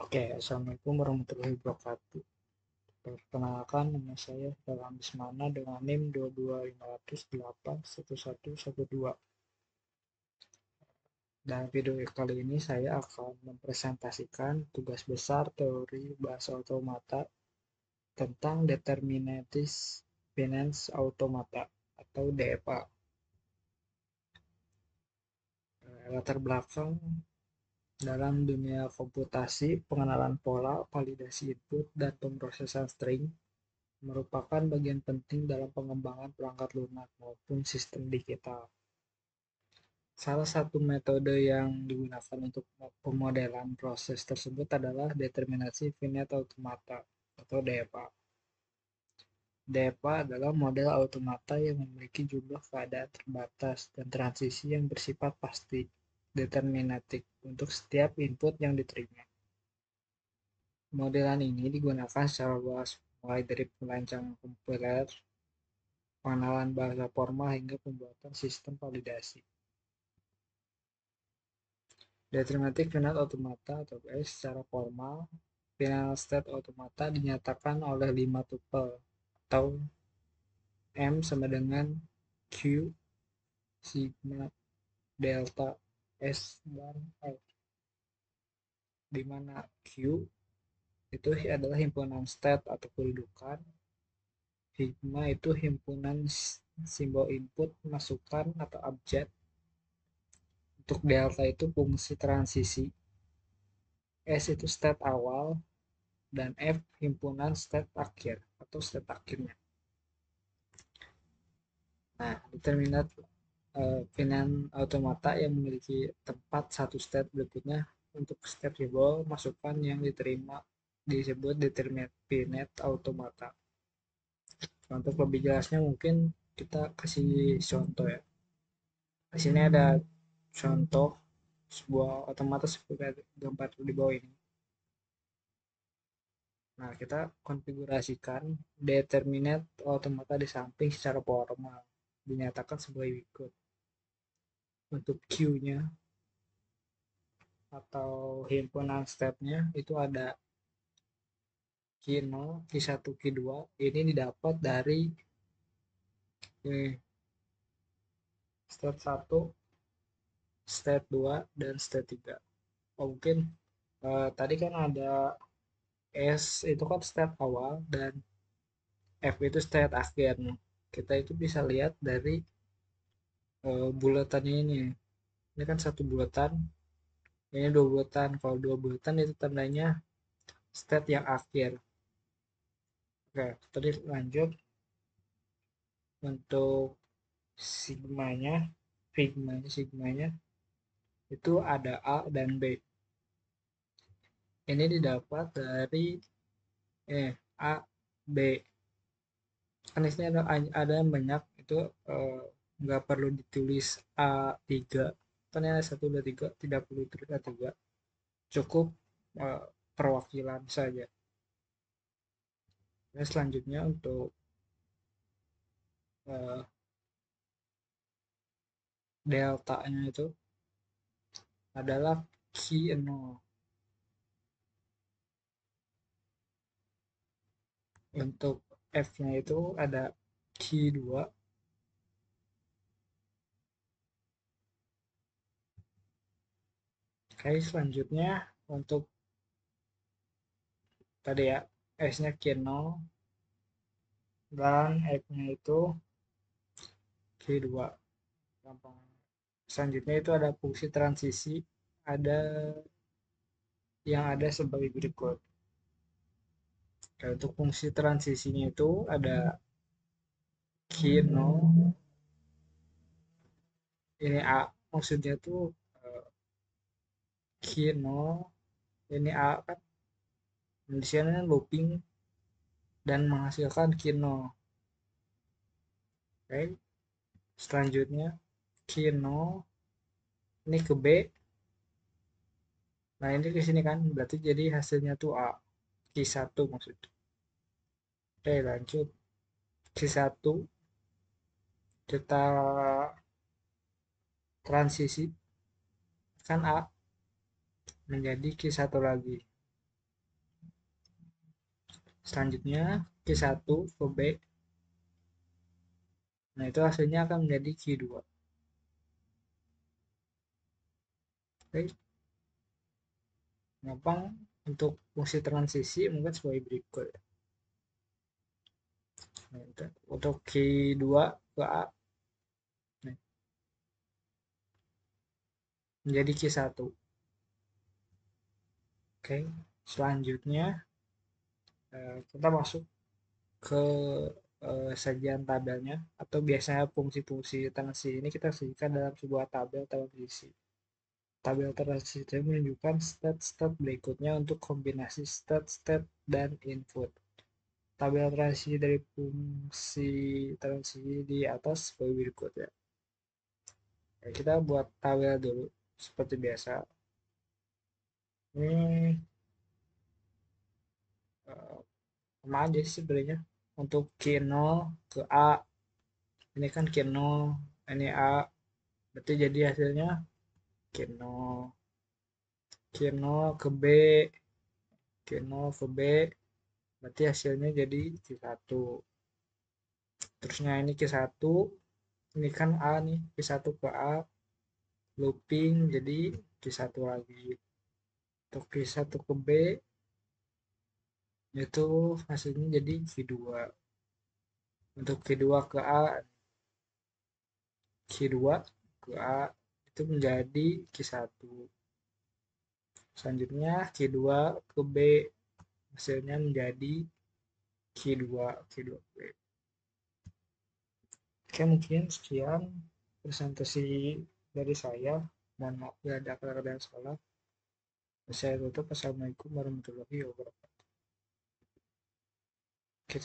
Oke, Assalamualaikum warahmatullahi wabarakatuh. Perkenalkan, nama saya Ilham Bismana dengan NIM 225081112. Dalam video kali ini saya akan mempresentasikan tugas besar teori bahasa otomata tentang Deterministic Finance Automata atau DFA. Latar belakang dalam dunia komputasi, pengenalan pola, validasi input, dan pemrosesan string merupakan bagian penting dalam pengembangan perangkat lunak maupun sistem digital. Salah satu metode yang digunakan untuk pemodelan proses tersebut adalah determinasi finite automata atau DFA. DFA adalah model automata yang memiliki jumlah keadaan terbatas dan transisi yang bersifat pasti, determinatik, untuk setiap input yang diterima. Modelan ini digunakan secara luas, mulai dari perancangan kompiler, pengenalan bahasa formal, hingga pembuatan sistem validasi. Deterministic Finite Automata atau DS secara formal, final state automata dinyatakan oleh 5 tuple atau M sama dengan Q, sigma, delta, S, dan L. Di mana Q itu adalah himpunan state atau kedudukan, sigma itu himpunan simbol input, masukan atau objek, untuk delta itu fungsi transisi, S itu state awal, dan F himpunan state akhir atau state akhirnya. Nah, determinat finite automata yang memiliki tempat satu state berikutnya untuk state simbol masukan yang diterima disebut determinate finite automata. Untuk lebih jelasnya mungkin kita kasih contoh ya. Di sini ada contoh sebuah otomatis seperti gambar di bawah ini. Nah, kita konfigurasikan determinate automata di samping secara formal. Dinyatakan sebagai berikut. Untuk Q-nya atau himpunan step-nya itu ada Q0, Q1, Q2. Ini didapat dari step 1, step 2, dan step 3. Mungkin tadi kan ada S itu kan step awal dan F itu step akhir. Kita itu bisa lihat dari bulatannya ini. Ini kan satu bulatan, ini dua bulatan. Kalau dua bulatan itu tandanya state yang akhir. Oke, tadi lanjut untuk sigmanya, sigmanya itu ada A dan B. Ini didapat dari A, B. Kan di sini ada yang banyak itu nggak perlu ditulis A3. Kan ada 1, 2, 3, tidak perlu ditulis A3. Cukup perwakilan saja. Nah, selanjutnya untuk delta-nya itu adalah Q0. Untuk F-nya itu ada Q2. Oke, selanjutnya untuk tadi ya, S-nya Q0 dan F-nya itu Q2. Gampang. Selanjutnya itu ada fungsi transisi, ada yang ada sebagai berikut. Oke, untuk fungsi transisinya itu ada Q0, ini A, maksudnya tuh Q0, ini A kan, di sini looping dan menghasilkan Q0. Oke, selanjutnya Q0 ini ke B. Nah, ini ke sini kan, berarti jadi hasilnya tuh A, Q1 maksudnya. Oke, lanjut Q1 kita transisi kan A menjadi Q1 lagi. Selanjutnya Q1 ke B. Nah, itu hasilnya akan menjadi Q2. Oke, gampang untuk fungsi transisi mungkin sebagai berikut. Nah, untuk Q2 ke A menjadi Q1. Oke, selanjutnya kita masuk ke sajian tabelnya, atau biasanya fungsi-fungsi transisi ini kita sajikan dalam sebuah tabel transisi. Tabel transisi itu menunjukkan state-state berikutnya untuk kombinasi state-state dan input. Tabel transisi dari fungsi transisi di atas sebagai berikut ya. Kita buat tabel dulu seperti biasa. Ini sama aja sih sebenarnya. Untuk Q0 ke A, ini kan Q0, ini A, berarti jadi hasilnya Q0, Q0 ke B, Q0 ke B, berarti hasilnya jadi Q1. Terusnya ini Q1, ini kan A nih, Q1 ke A, looping jadi Q1 lagi. Untuk Q1 ke B, itu hasilnya jadi Q2. Untuk Q2 ke A, Q2 ke A itu menjadi Q1. Selanjutnya Q2 ke B, hasilnya menjadi Q2, Q2 B. Oke, mungkin sekian presentasi dari saya. Mohon maaf bila ada kata-kata yang salah. Saya tutup. Assalamualaikum warahmatullahi wabarakatuh. Oke.